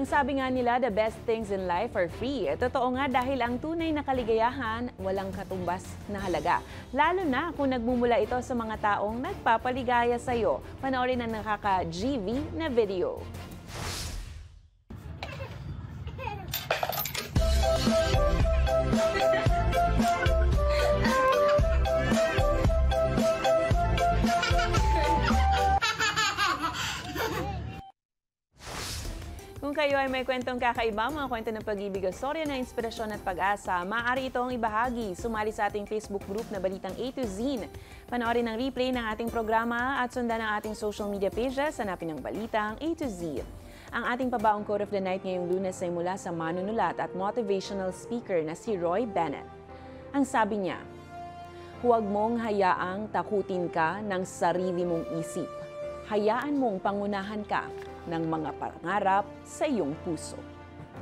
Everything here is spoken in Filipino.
Ang sabi nga nila, the best things in life are free. Totoo nga dahil ang tunay na kaligayahan, walang katumbas na halaga. Lalo na kung nagmumula ito sa mga taong nagpapaligaya sa'yo. Panoorin ang nakaka-GV na video. Kung kayo ay may kwentong kakaiba, mga kwento ng pag-ibig o storya na inspirasyon at pag-asa, maaari itong ibahagi. Sumali sa ating Facebook group na Balitang A to Z. Panoorin ang replay ng ating programa at sundan ang ating social media pages. Hanapin ang Balitang A to Z. Ang ating pabaong quote of the night ngayong Lunes ay mula sa manunulat at motivational speaker na si Roy Bennett. Ang sabi niya, "Huwag mong hayaang takutin ka ng sarili mong isip. Hayaan mong pangunahan ka ng mga pangarap sa iyong puso."